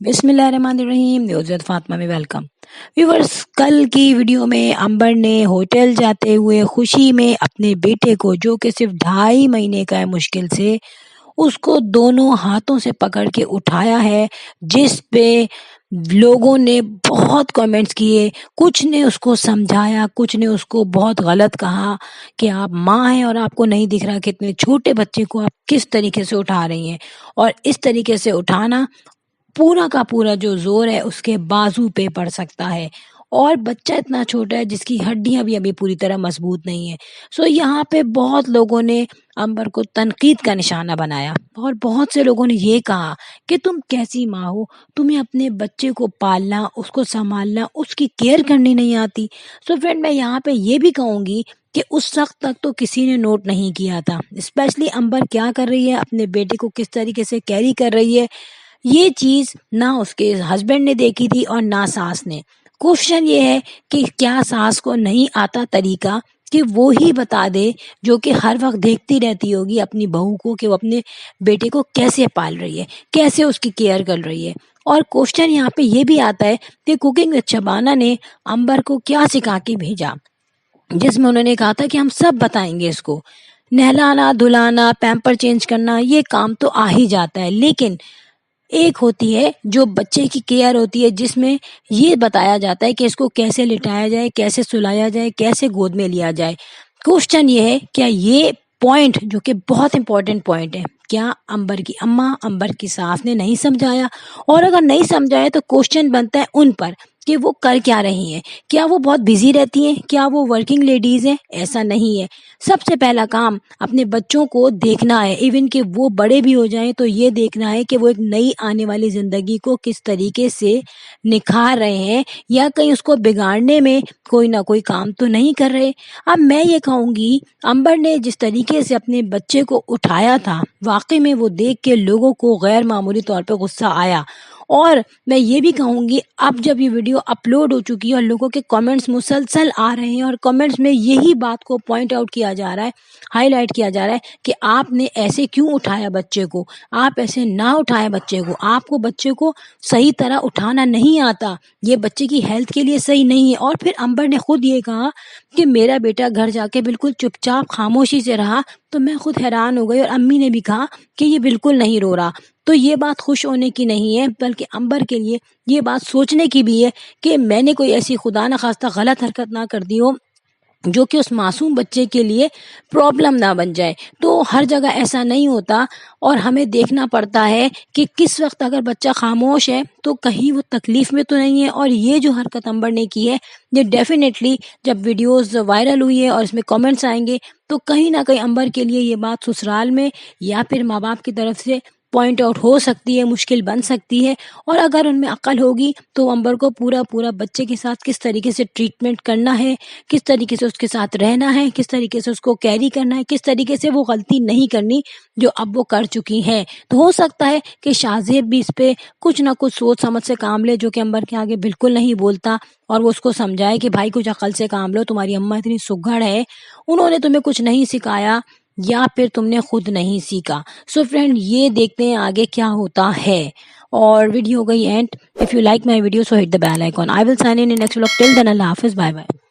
بسم اللہ الرحمن الرحیم، نیوزت فاطمہ میں ویلکم ویورز۔ کل کی ویڈیو میں امبر نے ہوٹل جاتے ہوئے خوشی میں اپنے بیٹے کو، جو کہ صرف 2.5 مہینے کا ہے، مشکل سے اس کو دونوں ہاتھوں سے پکڑ کے اٹھایا ہے، جس پہ لوگوں نے بہت کامنٹس کیے۔ کچھ نے اس کو سمجھایا، کچھ نے اس کو بہت غلط کہا کہ آپ ماں ہیں اور آپ کو نہیں دکھ رہا کہ اتنے چھوٹے بچے کو آپ کس طریقے سے اٹھا رہی ہیں، اور اس طریقے سے اٹھانا پورا کا پورا جو زور ہے اس کے بازو پہ پڑ سکتا ہے، اور بچہ اتنا چھوٹا ہے جس کی ہڈیاں بھی ابھی پوری طرح مضبوط نہیں ہیں۔ یہاں پہ بہت لوگوں نے امبر کو تنقید کا نشانہ بنایا، اور بہت سے لوگوں نے یہ کہا کہ تم کیسی ماں ہو، تمہیں اپنے بچے کو پالنا، اس کو سنبھالنا، اس کی کیئر کرنی نہیں آتی۔ فرینڈ، میں یہاں پہ یہ بھی کہوں گی کہ اس وقت تک تو کسی نے نوٹ نہیں کیا تھا، اسپیشلی امبر کیا کر رہی ہے، اپنے بیٹے کو کس طریقے سے کیری کر رہی ہے، یہ چیز نہ اس کے ہسبینڈ نے دیکھی تھی اور نہ ساس نے۔ کوشچن یہ ہے کہ کیا ساس کو نہیں آتا طریقہ کہ وہ ہی بتا دے، جو کہ ہر وقت دیکھتی رہتی ہوگی اپنی بہو کو کہ وہ اپنے بیٹے کو کیسے پال رہی ہے، کیسے اس کی کیئر کر رہی ہے۔ اور کوشچن یہاں پہ یہ بھی آتا ہے کہ کوکنگ وتھ شبانہ نے امبر کو کیا سکھا کے بھیجا، جس میں انہوں نے کہا تھا کہ ہم سب بتائیں گے اس کو، نہلانا دھلانا پیمپر چینج کرنا یہ کام تو آ ہی جاتا ہے، لیکن ایک ہوتی ہے جو بچے کی کیئر ہوتی ہے، جس میں یہ بتایا جاتا ہے کہ اس کو کیسے لٹایا جائے، کیسے سلایا جائے، کیسے گود میں لیا جائے۔ کوشچن یہ ہے، کیا یہ پوائنٹ، جو کہ بہت امپورٹنٹ پوائنٹ ہے، کیا امبر کی اماں، امبر کی ساس نے نہیں سمجھایا؟ اور اگر نہیں سمجھایا تو کوشچن بنتا ہے ان پر کہ وہ کر کیا رہی ہیں، کیا وہ بہت بزی رہتی ہیں، کیا وہ ورکنگ لیڈیز ہیں؟ ایسا نہیں ہے۔ سب سے پہلا کام اپنے بچوں کو دیکھنا ہے، ایون کہ وہ بڑے بھی ہو جائیں تو یہ دیکھنا ہے کہ وہ ایک نئی آنے والی زندگی کو کس طریقے سے نکھار رہے ہیں، یا کہیں اس کو بگاڑنے میں کوئی نہ کوئی کام تو نہیں کر رہے۔ اب میں یہ کہوں گی، امبر نے جس طریقے سے اپنے بچے کو اٹھایا تھا، واقعی میں وہ دیکھ کے لوگوں کو غیر معمولی طور پہ غصہ آیا۔ اور میں یہ بھی کہوں گی، اب جب یہ ویڈیو اپلوڈ ہو چکی ہے اور لوگوں کے کامنٹس مسلسل آ رہے ہیں، اور کامنٹس میں یہی بات کو پوائنٹ آؤٹ کیا جا رہا ہے، ہائی لائٹ کیا جا رہا ہے کہ آپ نے ایسے کیوں اٹھایا بچے کو، آپ ایسے نہ اٹھائیں بچے کو، آپ کو بچے کو صحیح طرح اٹھانا نہیں آتا، یہ بچے کی ہیلتھ کے لیے صحیح نہیں ہے۔ اور پھر امبر نے خود یہ کہا کہ میرا بیٹا گھر جا کے بالکل چپ چاپ خاموشی سے رہا، تو میں خود حیران ہو گئی، اور امی نے بھی کہا کہ یہ بالکل نہیں رو رہا۔ تو یہ بات خوش ہونے کی نہیں ہے، بلکہ امبر کے لیے یہ بات سوچنے کی بھی ہے کہ میں نے کوئی ایسی خدا نخواستہ غلط حرکت نہ کر دی ہو جو کہ اس معصوم بچے کے لیے پرابلم نہ بن جائے۔ تو ہر جگہ ایسا نہیں ہوتا، اور ہمیں دیکھنا پڑتا ہے کہ کس وقت اگر بچہ خاموش ہے تو کہیں وہ تکلیف میں تو نہیں ہے۔ اور یہ جو حرکت امبر نے کی ہے، یہ ڈیفینیٹلی جب ویڈیوز وائرل ہوئی ہے اور اس میں کامنٹس آئیں گے تو کہیں نہ کہیں امبر کے لیے یہ بات سسرال میں یا پھر ماں باپ کی طرف سے پوائنٹ آؤٹ ہو سکتی ہے، مشکل بن سکتی ہے۔ اور اگر ان میں عقل ہوگی تو امبر کو پورا بچے کے ساتھ کس طریقے سے ٹریٹمنٹ کرنا ہے، کس طریقے سے اس کے ساتھ رہنا ہے، کس طریقے سے اس کو کیری کرنا ہے، کس طریقے سے وہ غلطی نہیں کرنی جو اب وہ کر چکی ہیں۔ تو ہو سکتا ہے کہ شاہ بھی اس پہ کچھ نہ کچھ سوچ سمجھ سے کام لے، جو کہ امبر کے آگے بالکل نہیں بولتا، اور وہ اس کو سمجھائے کہ بھائی کچھ عقل سے کام لو، تمہاری اماں اتنی سگڑ ہے، انہوں نے تمہیں کچھ نہیں سکھایا، یا پھر تم نے خود نہیں سیکھا۔ فرینڈ، یہ دیکھتے ہیں آگے کیا ہوتا ہے۔ اور ویڈیو ہو گئی and. If you like my video, so hit the bell icon. I will sign in next vlog. Till then, Allah Hafiz. Bye bye.